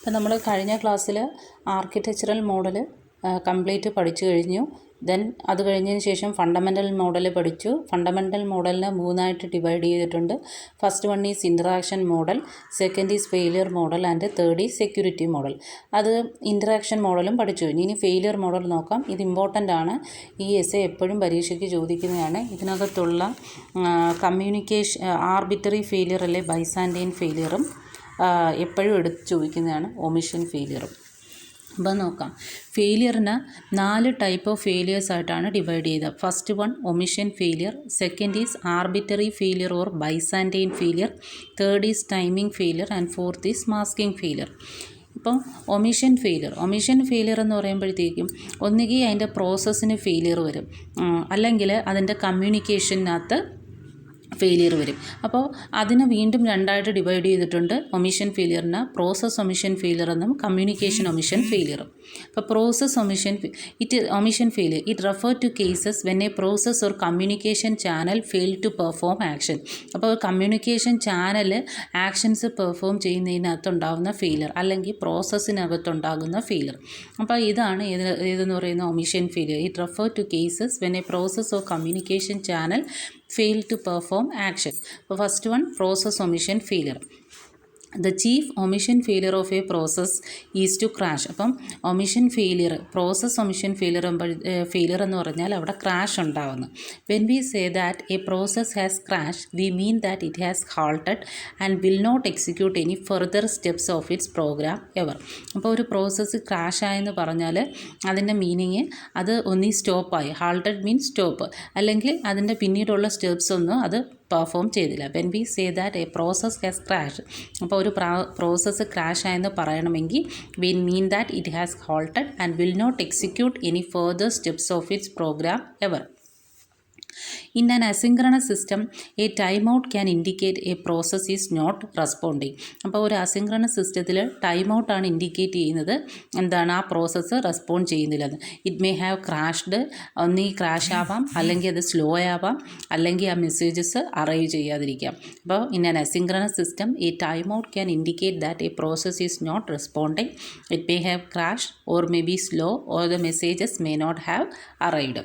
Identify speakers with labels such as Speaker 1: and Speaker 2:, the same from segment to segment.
Speaker 1: ഇപ്പം നമ്മൾ കഴിഞ്ഞ ക്ലാസ്സിൽ ആർക്കിടെക്ചറൽ മോഡൽ കംപ്ലീറ്റ് പഠിച്ചു കഴിഞ്ഞു. ദെൻ അത് കഴിഞ്ഞതിന് ശേഷം ഫണ്ടമെൻ്റൽ മോഡൽ പഠിച്ചു. ഫണ്ടമെൻ്റൽ മോഡലിനെ മൂന്നായിട്ട് ഡിവൈഡ് ചെയ്തിട്ടുണ്ട്. First one is interaction model, second is failure model and third is security model. അത് ഇൻറ്ററാക്ഷൻ മോഡലും പഠിച്ചു. ഇനി ഫെയിലിയർ മോഡൽ നോക്കാം. ഇത് ഇമ്പോർട്ടൻ്റ് ആണ്. ഈ എസ്സേ എപ്പോഴും പരീക്ഷയ്ക്ക് ചോദിക്കുന്നതാണ്. ഇതിനകത്തുള്ള കമ്മ്യൂണിക്കേഷൻ ആർബിറ്ററി ഫെയിലിയർ അല്ലെ ബൈസാൻറ്റൈൻ ഫെയിലിയറും എപ്പോഴും എടുത്ത് ചോദിക്കുന്നതാണ് ഒമിഷൻ ഫെയിലിയറും. അപ്പം നോക്കാം. ഫെയിലിയറിന് 4 ടൈപ്പ് ഓഫ് ഫെയിലിയേഴ്സ് ആയിട്ടാണ് ഡിവൈഡ് ചെയ്തത്. First one omission failure, second is arbitrary failure or Byzantine failure, third is timing failure and fourth is masking failure. ഇപ്പം ഒമിഷൻ ഫെയിലിയർ എന്ന് പറയുമ്പോഴത്തേക്കും ഒന്നുകിൽ അതിൻ്റെ പ്രോസസ്സിന് ഫെയിലിയർ വരും, അല്ലെങ്കിൽ അതിൻ്റെ കമ്മ്യൂണിക്കേഷനകത്ത് ഫെയിലിയർ വരും. അപ്പോൾ അതിനെ വീണ്ടും രണ്ടായിട്ട് ഡിവൈഡ് ചെയ്തിട്ടുണ്ട്. ഒമിഷൻ ഫെയിലിയറിന് പ്രോസസ് ഒമിഷൻ ഫെയിലിയർ എന്നും കമ്മ്യൂണിക്കേഷൻ ഒമിഷൻ ഫെയിലിയറും. അപ്പോൾ process omission failure it refer to cases when a process or communication channel fail to perform action. അപ്പോൾ കമ്മ്യൂണിക്കേഷൻ ചാനൽ ആക്ഷൻസ് പെർഫോം ചെയ്യുന്നതിനകത്തുണ്ടാകുന്ന ഫെയിലിയർ, അല്ലെങ്കിൽ പ്രോസസ്സിനകത്തുണ്ടാകുന്ന ഫെയിലിയർ. അപ്പോൾ ഇതാണ് ഏതെന്ന് പറയുന്ന omission failure. It refer to cases when a process or communication channel fail to perform action. So first one, process omission failure. The chief omission failure of a process is to crash. അപ്പം omission failure, process omission failure എന്ന് പറഞ്ഞാൽ അവിടെ crash ഉണ്ടാകുന്നു. When we say that a process has crash, we mean that it has halted and will not execute any further steps of its program ever. അപ്പോൾ ഒരു process crash ആയെന്ന് പറഞ്ഞാൽ അതിൻ്റെ meaning അത് ഒന്നീ സ്റ്റോപ്പായി. ഹാൾട്ടഡ് മീൻസ് സ്റ്റോപ്പ്, അല്ലെങ്കിൽ അതിൻ്റെ പിന്നീടുള്ള സ്റ്റെപ്സ് ഒന്നും അത് പെർഫോം ചെയ്തില്ല. When we say that a process has crash, അപ്പോൾ ഒരു പ്രോസസ്സ് ക്രാഷ് ആയെന്ന് പറയണമെങ്കിൽ we mean that it has halted and will not execute any further steps of its program ever. In an asynchronous system, a timeout can indicate a process is not responding. അപ്പോൾ ഒരു asynchronous സിസ്റ്റത്തിൽ time out ആണ് indicate ചെയ്യുന്നത് എന്താണ്, ആ process respond ചെയ്യുന്നില്ലെന്ന്. It may have crashed, ഒന്നീ crash ആവാം, അല്ലെങ്കിൽ അത് സ്ലോ ആവാം, അല്ലെങ്കിൽ ആ മെസ്സേജസ് അറൈവ് ചെയ്യാതിരിക്കാം. അപ്പോൾ in an asynchronous system a time out can indicate that a process is not responding. It may have crash or may be slow or the messages may not have arrived.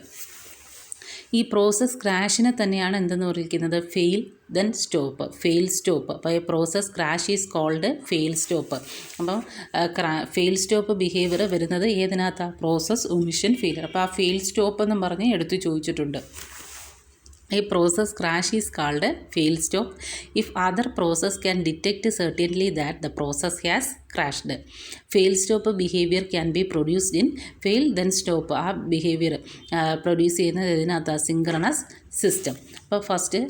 Speaker 1: ഈ process ക്രാഷിനെ തന്നെയാണ് എന്തെന്ന് വിളിക്കുന്നത്, fail stop. അപ്പോൾ ഈ process crash is called fail stop. അപ്പോൾ fail stop behaviour വരുന്നത് ഏതിനകത്താണ്, പ്രോസസ് ഒമിഷൻ ഫെയിലിയർ. അപ്പോൾ ആ ഫെയിൽ സ്റ്റോപ്പ് എന്നും പറഞ്ഞ് എടുത്തു ചോദിച്ചിട്ടുണ്ട്. A process crash is called fail stop if other process can detect certainly that the process has crashed. Fail stop behavior can be produced in fail then stop. ആ behaviour produce ചെയ്യുന്നത് ഇതിനകത്ത് synchronous system. അപ്പോൾ first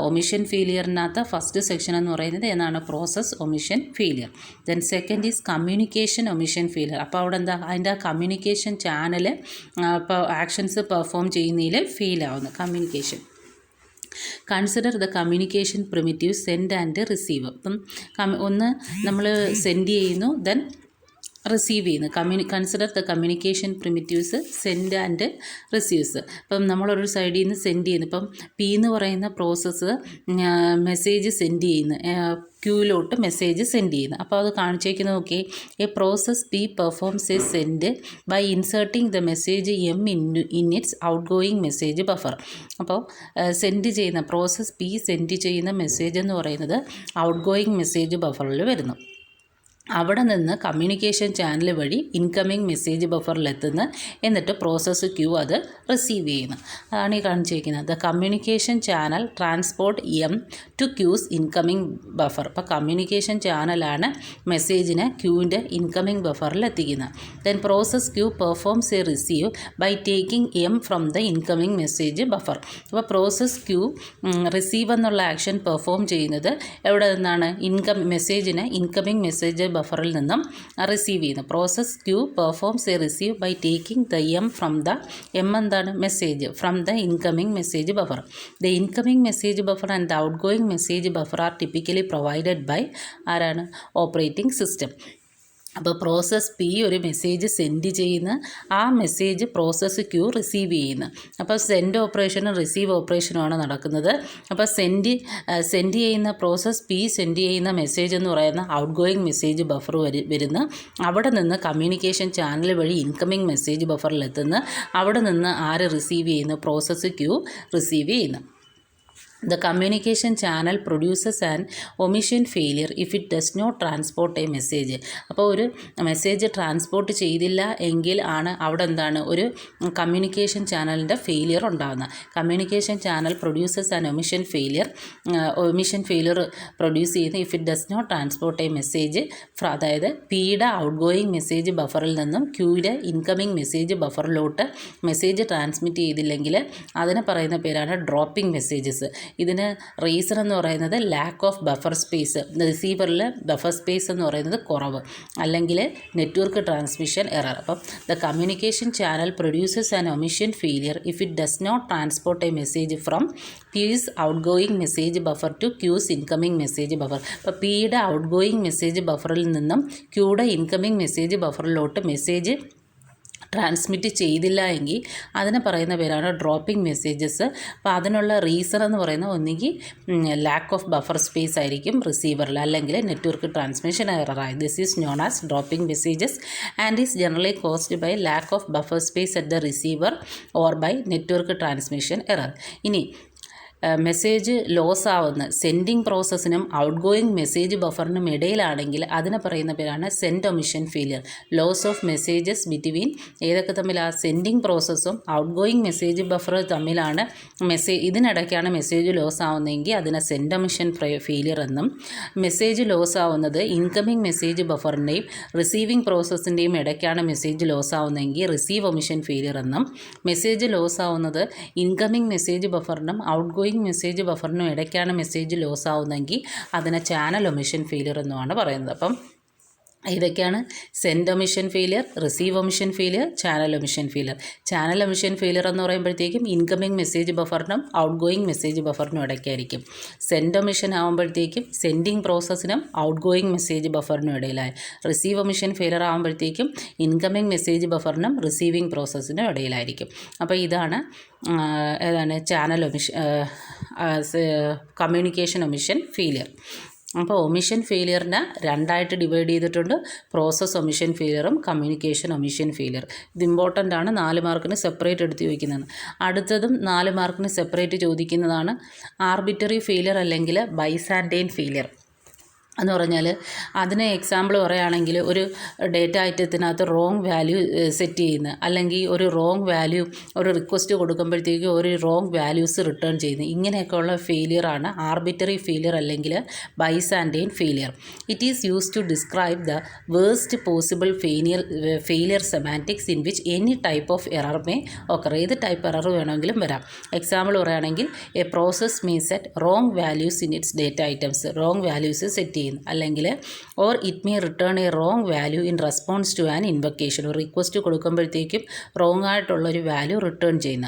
Speaker 1: omission ഫെയിലിയറിനകത്ത് first section എന്ന് പറയുന്നത് എന്നാണ്, process omission failure. Then second is communication omission failure. അപ്പോൾ അവിടെ എന്താ, അതിൻ്റെ കമ്മ്യൂണിക്കേഷൻ ചാനൽ ഇപ്പോൾ ആക്ഷൻസ് പെർഫോം ചെയ്യുന്നതിൽ ഫെയിൽ ആവുന്നു, communication. Consider the communication primitive send and receive. അപ്പം ഒന്ന് നമ്മൾ സെൻഡ് ചെയ്യുന്നു, ദെൻ റിസീവ് ചെയ്യുന്നു. Consider the communication primitives send and receives. അപ്പം നമ്മളൊരു സൈഡിൽ നിന്ന് സെൻഡ് ചെയ്യുന്നു. ഇപ്പം പി എന്ന് പറയുന്ന പ്രോസസ്സ് മെസ്സേജ് സെൻഡ് ചെയ്യുന്നു, ക്യൂയിലോട്ട് മെസ്സേജ് സെൻഡ് ചെയ്യുന്നു. അപ്പോൾ അത് കാണിച്ചേക്കുന്നത് നോക്കി, a process P performs a send by inserting the message M in its outgoing message buffer. അപ്പോൾ സെൻഡ് ചെയ്യുന്ന പ്രോസസ് പി സെൻഡ് ചെയ്യുന്ന മെസ്സേജ് എന്ന് പറയുന്നത് ഔട്ട് ഗോയിങ് മെസ്സേജ് ബഫറിൽ വരുന്നു. അവിടെ നിന്ന് കമ്മ്യൂണിക്കേഷൻ ചാനൽ വഴി ഇൻകമിങ് മെസ്സേജ് ബഫറിലെത്തുന്നു, എന്നിട്ട് പ്രോസസ്സ് ക്യൂ അത് റിസീവ് ചെയ്യുന്നു. അതാണ് ഈ കാണിച്ചിരിക്കുന്നത്. The communication channel transport M to Q's incoming buffer. അപ്പോൾ കമ്മ്യൂണിക്കേഷൻ ചാനലാണ് മെസ്സേജിനെ ക്യൂവിൻ്റെ ഇൻകമിങ് ബഫറിൽ എത്തിക്കുന്നത്. Then process Q performs a receive by taking M from the incoming message buffer. അപ്പോൾ പ്രോസസ് ക്യൂ റിസീവ് എന്നുള്ള ആക്ഷൻ പെർഫോം ചെയ്യുന്നത് എവിടെ നിന്നാണ്, മെസ്സേജിനെ ഇൻകമിങ് മെസ്സേജ് ബഫറിൽ നിന്നും റിസീവ് ചെയ്യുന്നു. Process Q performs a receive by taking the m from the എന്താണ്, message from the incoming message buffer. The incoming message buffer and the outgoing message buffer are typically provided by ആരാണ്, operating system. അപ്പോൾ process P ഒരു message send ചെയ്യുന്ന, ആ message process Q receive ചെയ്യുന്നു. അപ്പോൾ send ഓപ്പറേഷനും receive ഓപ്പറേഷനുമാണ് നടക്കുന്നത്. അപ്പോൾ send ചെയ്യുന്ന പ്രോസസ്സ് പി സെൻഡ് ചെയ്യുന്ന മെസ്സേജ് എന്ന് പറയുന്ന ഔട്ട് ഗോയിങ് മെസ്സേജ് ബഫർ വരുന്നു. അവിടെ നിന്ന് കമ്മ്യൂണിക്കേഷൻ ചാനൽ വഴി ഇൻകമിങ് മെസ്സേജ് ബഫറിലെത്തുന്നു. അവിടെ നിന്ന് ആര് റിസീവ് ചെയ്യുന്നു? പ്രോസസ്സ് ക്യൂ റിസീവ് ചെയ്യുന്നു. The communication channel produces an omission failure if it does not transport a message. അപ്പോൾ ഒരു മെസ്സേജ് ട്രാൻസ്പോർട്ട് ചെയ്തില്ല എങ്കിൽ ആണ് അവിടെ എന്താണ് ഒരു കമ്മ്യൂണിക്കേഷൻ ചാനലിൻ്റെ ഫെയിലിയർ ഉണ്ടാകുന്നത്. Communication channel produces an omission failure produce ചെയ്യുന്ന if it does not transport a message, അതായത് പിയുടെ ഔട്ട് ഗോയിങ് മെസ്സേജ് ബഫറിൽ നിന്നും ക്യൂയുടെ ഇൻകമിങ് മെസ്സേജ് ബഫറിലോട്ട് മെസ്സേജ് ട്രാൻസ്മിറ്റ് ചെയ്തില്ലെങ്കിൽ അതിന് പറയുന്ന പേരാണ് ഡ്രോപ്പിംഗ് മെസ്സേജസ്. ഇതിന് റീസൺ എന്ന് പറയുന്നത് ലാക്ക് ഓഫ് ബഫർ സ്പേസ്, റിസീവറിൽ ബഫർ സ്പേസ് എന്ന് പറയുന്നത് കുറവ്, അല്ലെങ്കിൽ നെറ്റ്വർക്ക് ട്രാൻസ്മിഷൻ എറർ. അപ്പം the communication channel produces an omission failure if it does not transport a message from P's outgoing message buffer to Q's incoming message buffer. അപ്പോൾ പിയുടെ outgoing message ബഫറിൽ നിന്നും ക്യൂയുടെ incoming message ബഫറിലോട്ട് message transmit ചെയ്തില്ല എങ്കിൽ അതിന് പറയുന്ന പേരാണ് ഡ്രോപ്പിംഗ് മെസ്സേജസ്. അപ്പോൾ അതിനുള്ള റീസൺ എന്ന് പറയുന്നത് ഒന്നുകിൽ ലാക്ക് ഓഫ് ബഫർ സ്പേസ് ആയിരിക്കും റിസീവറിൽ, അല്ലെങ്കിൽ നെറ്റ്വർക്ക് ട്രാൻസ്മിഷൻ എററായി. This is known as dropping messages and is generally caused by lack of buffer space at the receiver or by network transmission error. ഇനി മെസ്സേജ് ലോസ് ആവുന്ന sending പ്രോസസ്സിനും outgoing message ബഫറിനും ഇടയിലാണെങ്കിൽ അതിന് പറയുന്ന പേരാണ് send omission failure. Loss of messages between ഏതൊക്കെ തമ്മിലാണ്? സെൻഡിങ് പ്രോസസ്സും ഔട്ട് ഗോയിങ് മെസ്സേജ് ബഫർ തമ്മിലാണ് ഇതിനിടയ്ക്കാണ് മെസ്സേജ് ലോസ് ആവുന്നതെങ്കിൽ അതിനെ സെൻഡ് ഒമിഷൻ ഫെയിലിയർ എന്നും, മെസ്സേജ് ലോസ് ആവുന്നത് ഇൻകമിങ് മെസ്സേജ് ബഫറിൻ്റെയും റിസീവിംഗ് പ്രോസസ്സിൻ്റെയും ഇടയ്ക്കാണ് മെസ്സേജ് ലോസ് ആവുന്നതെങ്കിൽ റിസീവ് ഒമിഷൻ ഫെയിലിയർ എന്നും, മെസ്സേജ് ലോസ് ആവുന്നത് ഇൻകമിങ് മെസ്സേജ് ബഫറിനും ഔട്ട് ഗോയിങ് മെസ്സേജ് ബഫറിനും ഇടയ്ക്കാണ് മെസ്സേജ് ലോസ് ആവുന്നതെങ്കിൽ അതിനെ ചാനൽ ഒമിഷൻ ഫെയിലിയർ എന്നുമാണ് പറയുന്നത്. അപ്പം ഇതൊക്കെയാണ് send omission failure, receive omission failure, channel omission failure. Channel omission failure എന്ന് പറയുമ്പോഴത്തേക്കും ഇൻകമിങ് മെസ്സേജ് ബഫറിനും ഔട്ട് ഗോയിങ് മെസ്സേജ് ബഫറിനും ഇടയ്ക്കായിരിക്കും. സെൻഡ് ഒമിഷൻ ആകുമ്പോഴത്തേക്കും സെൻഡിങ് പ്രോസസ്സിനും ഔട്ട് ഗോയിങ് മെസ്സേജ് ബഫറിനും ഇടയിലായി. റിസീവ് ഒമിഷൻ ഫെയിലിയർ ആകുമ്പോഴത്തേക്കും ഇൻകമിങ് മെസ്സേജ് ബഫറിനും റിസീവിങ് പ്രോസസ്സിനും ഇടയിലായിരിക്കും. അപ്പോൾ ഇതാണ് channel omission, communication omission failure. അപ്പോൾ ഒമിഷൻ ഫെയിലിയറിനെ രണ്ടായിട്ട് ഡിവൈഡ് ചെയ്തിട്ടുണ്ട്. പ്രോസസ് ഒമിഷൻ ഫെയിലിയറും കമ്മ്യൂണിക്കേഷൻ ഒമിഷൻ ഫെയിലിയർ. ഇത് ഇമ്പോർട്ടൻ്റ് ആണ്, 4 മാർക്കിന് സെപ്പറേറ്റ് എടുത്ത് ചോദിക്കുന്നതാണ്. അടുത്തതും 4 മാർക്കിന് സെപ്പറേറ്റ് ചോദിക്കുന്നതാണ് ആർബിറ്ററി ഫെയിലിയർ അല്ലെങ്കിൽ ബൈസാൻറ്റൈൻ ഫെയിലിയർ എന്ന് പറഞ്ഞാൽ അതിന് എക്സാമ്പിൾ പറയുകയാണെങ്കിൽ ഒരു ഡേറ്റ ഐറ്റത്തിനകത്ത് റോങ് വാല്യൂ സെറ്റ് ചെയ്യുന്നത്, അല്ലെങ്കിൽ ഒരു റോങ് വാല്യൂ ഒരു റിക്വസ്റ്റ് കൊടുക്കുമ്പോഴത്തേക്കും ഒരു റോങ് വാല്യൂസ് റിട്ടേൺ ചെയ്യുന്നത്, ഇങ്ങനെയൊക്കെയുള്ള ഫെയിലിയറാണ് ആർബിറ്ററി ഫെയിലിയർ അല്ലെങ്കിൽ Byzantine failure. It is use to describe the worst possible failure semantics in which any type of error may occur. ഏത് ടൈപ്പ് എറർ വേണമെങ്കിലും വരാം. എക്സാമ്പിൾ പറയുകയാണെങ്കിൽ a process may set wrong values in its data items, wrong values set ചെയ്യും, അല്ലെങ്കിൽ or it may return a wrong value in response to an invocation. ഒരു request കൊടുക്കുമ്പോഴത്തേക്കും wrong ആയിട്ടുള്ളൊരു value return ചെയ്യുന്ന.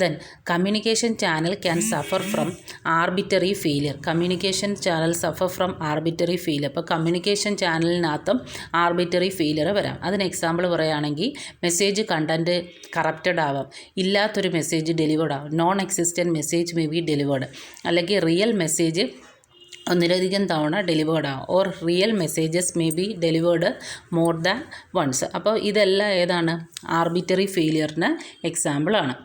Speaker 1: Then communication channel can suffer from arbitrary failure. Communication channel suffer from arbitrary failure. അപ്പോൾ communication ചാനലിനകത്തും arbitrary failure വരാം. അതിന് example പറയുകയാണെങ്കിൽ message content corrupted ആവാം, ഇല്ലാത്തൊരു മെസ്സേജ് ഡെലിവേർഡ് ആവാം, non existent message may be delivered, അല്ലെങ്കിൽ റിയൽ മെസ്സേജ് ഒന്നിലധികം തവണ ഡെലിവേർഡ് ആവും, or real messages may be delivered more than once. അപ്പോൾ ഇതെല്ലാം ഏതാണ്? ആർബിറ്ററി ഫെയിലിയറിന് എക്സാമ്പിളാണ്.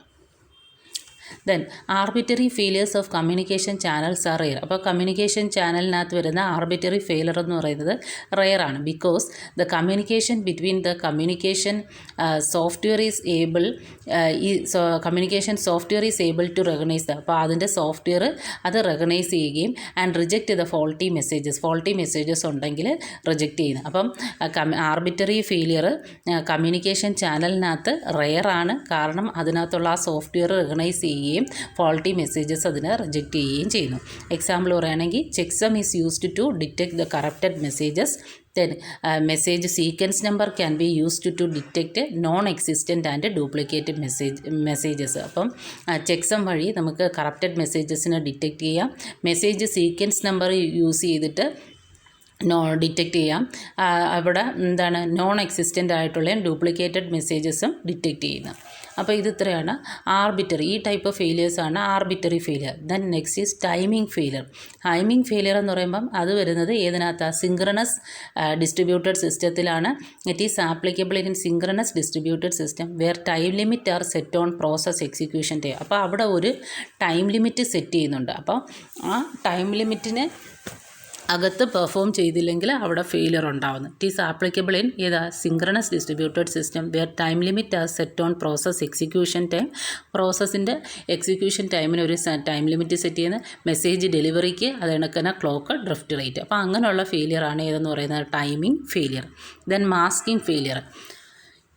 Speaker 1: Then arbitrary failures of communication channels are rare. അപ്പോൾ കമ്മ്യൂണിക്കേഷൻ ചാനലിനകത്ത് വരുന്ന ആർബിറ്ററി ഫെയിലിയർ എന്ന് പറയുന്നത് റെയർ ആണ്. Because the communication between the communication software is able to recognise. അപ്പോൾ അതിൻ്റെ സോഫ്റ്റ്വെയർ അത് റെക്കഗ്നൈസ് ചെയ്യുകയും and reject the faulty messages ഉണ്ടെങ്കിൽ റിജക്റ്റ് ചെയ്യുന്നു. അപ്പം ആർബിറ്ററി ഫെയിലിയർ കമ്മ്യൂണിക്കേഷൻ ചാനലിനകത്ത് റെയർ ആണ്. കാരണം അതിനകത്തുള്ള ആ സോഫ്റ്റ്വെയർ റെക്കഗ്നൈസ് ചെയ്യുകയും ഫോൾട്ടി മെസ്സേജസ് അതിനെ റിജക്റ്റ് ചെയ്യുകയും ചെയ്യുന്നു. എക്സാമ്പിൾ പറയുകയാണെങ്കിൽ checksum is used to detect the corrupted messages. Then message sequence number can be used to detect non existent and duplicate messages. അപ്പം ചെക്സം വഴി നമുക്ക് കറപ്റ്റഡ് മെസ്സേജസിനെ ഡിറ്റക്റ്റ് ചെയ്യാം. മെസ്സേജ് സീക്വൻസ് നമ്പർ യൂസ് ചെയ്തിട്ട് detect ചെയ്യാം. അവിടെ എന്താണ് നോൺ എക്സിസ്റ്റൻ്റ് ആയിട്ടുള്ള ഡ്യൂപ്ലിക്കേറ്റഡ് മെസ്സേജസും ഡിറ്റക്റ്റ് ചെയ്യുന്നത്. അപ്പോൾ ഇത് ഇത്രയാണ് ആർബിറ്ററി. ഈ ടൈപ്പ് ഓഫ് ഫെയിലിയേഴ്സാണ് arbitrary failure. Then next is timing failure. Timing failure എന്ന് പറയുമ്പം അത് വരുന്നത് ഏതിനകത്താണ്? സിങ്ക്രണസ് ഡിസ്ട്രിബ്യൂട്ടഡ് സിസ്റ്റത്തിലാണ്. It is applicable in synchronous distributed system where time limit are set on process execution time. അപ്പോൾ അവിടെ ഒരു ടൈം ലിമിറ്റ് സെറ്റ് ചെയ്യുന്നുണ്ട്. അപ്പോൾ ആ ടൈം ലിമിറ്റിന് അകത്ത് പെർഫോം ചെയ്തില്ലെങ്കിൽ അവിടെ ഫെയിലിയർ ഉണ്ടാകുന്നു. ഇറ്റ് ഈസ് ആപ്ലിക്കബിൾ ഇൻ ഏതാ? Synchronous distributed system where time limit are set on process execution time. പ്രോസസ്സിൻ്റെ എക്സിക്യൂഷൻ ടൈമിന് ഒരു ടൈം ലിമിറ്റ് സെറ്റ് ചെയ്യുന്ന മെസ്സേജ് ഡെലിവറിക്ക് അത് കണക്കുന്ന ക്ലോക്ക് ഡ്രിഫ്റ്റ് റേറ്റ്. അപ്പോൾ അങ്ങനെയുള്ള ഫെയിലിയറാണ് ഏതെന്ന് പറയുന്നത് timing failure. Then masking failure.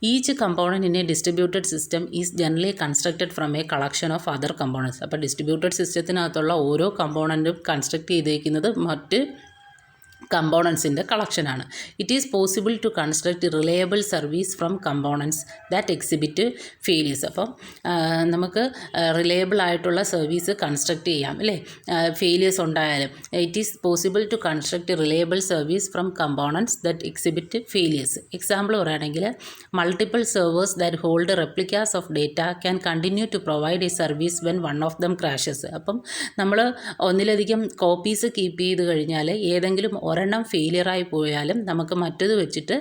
Speaker 1: Each component in a distributed system is generally constructed from a collection of other components. അപ്പോൾ ഡിസ്ട്രിബ്യൂട്ടഡ് സിസ്റ്റത്തിനകത്തുള്ള ഓരോ കമ്പോണൻറ്റും കൺസ്ട്രക്ട് ചെയ്തേക്കുന്നത് മറ്റ് കമ്പോണൻസിൻ്റെ കളക്ഷനാണ്. It is possible to construct reliable service from components that exhibit failures. അപ്പം നമുക്ക് റിലയബിൾ ആയിട്ടുള്ള സർവീസ് കൺസ്ട്രക്ട് ചെയ്യാം അല്ലേ, ഫെയിലിയേഴ്സ് ഉണ്ടായാലും. It is possible to construct reliable service from components that exhibit failures. Example പറയുകയാണെങ്കിൽ multiple servers that hold replicas of data can continue to provide a service when one of them crashes. അപ്പം നമ്മൾ ഒന്നിലധികം copies keep ചെയ്ത് കഴിഞ്ഞാൽ ഏതെങ്കിലും ഒരെണ്ണം ഫെയിലിയറായി പോയാലും നമുക്ക് മറ്റത് വെച്ചിട്ട്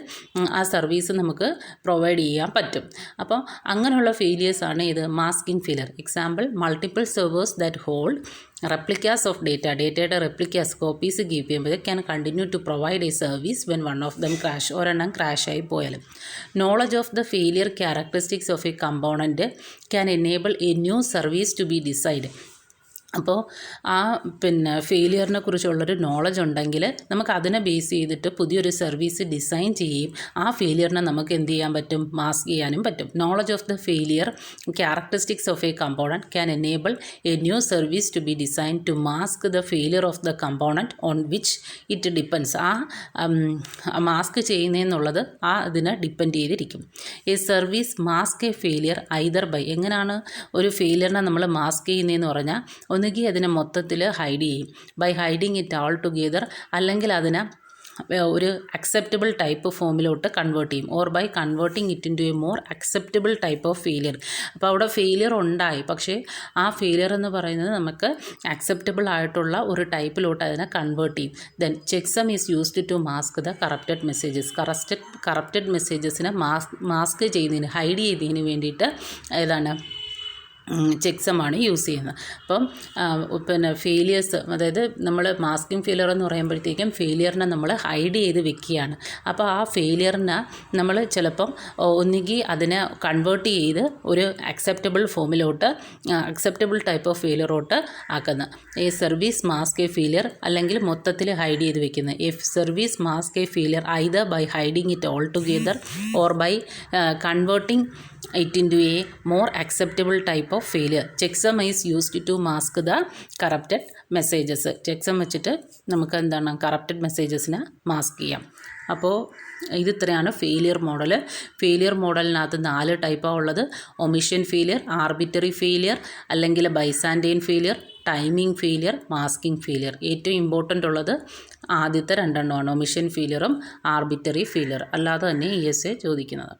Speaker 1: ആ സർവീസ് നമുക്ക് പ്രൊവൈഡ് ചെയ്യാൻ പറ്റും. അപ്പോൾ അങ്ങനെയുള്ള ഫെയിലിയേഴ്സാണ് ഇത് masking failure. Example multiple servers that hold replicas of ഡേറ്റയുടെ റെപ്ലിക്കാസ് കോപ്പീസ് കീപ്പ് ചെയ്യുമ്പോൾ can continue to provide a service when one of them crash. ഒരെണ്ണം ക്രാഷായി പോയാലും. Knowledge of the failure characteristics of a component can enable a new service to be decide. അപ്പോൾ ആ ഫെയിലിയറിനെ കുറിച്ചുള്ളൊരു knowledge ഉണ്ടെങ്കിൽ നമുക്ക് അതിനെ base ചെയ്തിട്ട് പുതിയൊരു സർവീസ് ഡിസൈൻ ചെയ്യുകയും ആ ഫെയിലിയറിനെ നമുക്ക് എന്ത് ചെയ്യാൻ പറ്റും? മാസ്ക് ചെയ്യാനും പറ്റും. Knowledge of the failure characteristics of a component can enable a new service to be design to mask the failure of the component on which it depends. ആ മാസ്ക് ചെയ്യുന്നതെന്നുള്ളത് ഇതിനെ ഡിപ്പെൻഡ് ചെയ്തിരിക്കും. A service mask a failure either by. എങ്ങനെയാണ് ഒരു ഫെയിലിയറിനെ നമ്മൾ mask ചെയ്യുന്നതെന്ന് പറഞ്ഞാൽ ഒന്നുകിൽ അതിനെ മൊത്തത്തിൽ ഹൈഡ് ചെയ്യും, by hiding it all together, അല്ലെങ്കിൽ അതിനെ ഒരു അക്സെപ്റ്റബിൾ ടൈപ്പ് ഫോമിലോട്ട് കൺവേർട്ട് ചെയ്യും, or by converting it into a more acceptable type of failure. അപ്പോൾ അവിടെ ഫെയിലിയർ ഉണ്ടായി, പക്ഷേ ആ ഫെയിലിയർ എന്ന് പറയുന്നത് നമുക്ക് അക്സെപ്റ്റബിൾ ആയിട്ടുള്ള ഒരു ടൈപ്പിലോട്ട് അതിനെ കൺവേർട്ട് ചെയ്യും. Then checksum is used to mask the corrupted messages. Corrupted മെസ്സേജസിനെ മാസ്ക് ചെയ്യുന്നതിന്, ഹൈഡ് ചെയ്യുന്നതിന് വേണ്ടിയിട്ട് ഏതാണ് ചെക്സമാണ് യൂസ് ചെയ്യുന്നത്. അപ്പം ഫെയിലിയേഴ്സ്, അതായത് നമ്മൾ മാസ്കിംഗ് ഫെയിലിയർ എന്ന് പറയുമ്പോഴത്തേക്കും ഫെയിലിയറിനെ നമ്മൾ ഹൈഡ് ചെയ്ത് വെക്കുകയാണ്. അപ്പോൾ ആ ഫെയിലിയറിനെ നമ്മൾ ചിലപ്പം ഒന്നുകിൽ അതിനെ കൺവേർട്ട് ചെയ്ത് ഒരു അക്സെപ്റ്റബിൾ ഫോമിലോട്ട്, അക്സെപ്റ്റബിൾ ടൈപ്പ് ഓഫ് ഫെയിലിയറോട്ട് ആക്കുന്നത്. ഈ സർവീസ് മാസ്ക് എ ഫെയിലിയർ, അല്ലെങ്കിൽ മൊത്തത്തിൽ ഹൈഡ് ചെയ്ത് വെക്കുന്നത്. If service mask a failure either by hiding it all together or by converting it into a more acceptable type of failure. Checksum is used to mask the corrupted messages. Checksum വെച്ചിട്ട് നമുക്ക് എന്താണ് corrupted മെസ്സേജസിനെ mask ചെയ്യാം. അപ്പോൾ ഇത് ഇത്രയാണ് failure model. Failure മോഡലിനകത്ത് 4 ടൈപ്പാണ് ഉള്ളത്. ഒമിഷൻ ഫെയിലിയർ, ആർബിറ്ററി ഫെയിലിയർ, അല്ലെങ്കിൽ Byzantine failure, timing failure, masking failure. ഏറ്റവും ഇമ്പോർട്ടൻ്റ് ഉള്ളത് ആദ്യത്തെ 2 ഒമിഷൻ ഫെയിലിയറും ആർബിറ്ററി ഫെയിലിയർ. അല്ലാതെ തന്നെ ESA ചോദിക്കുന്നത്.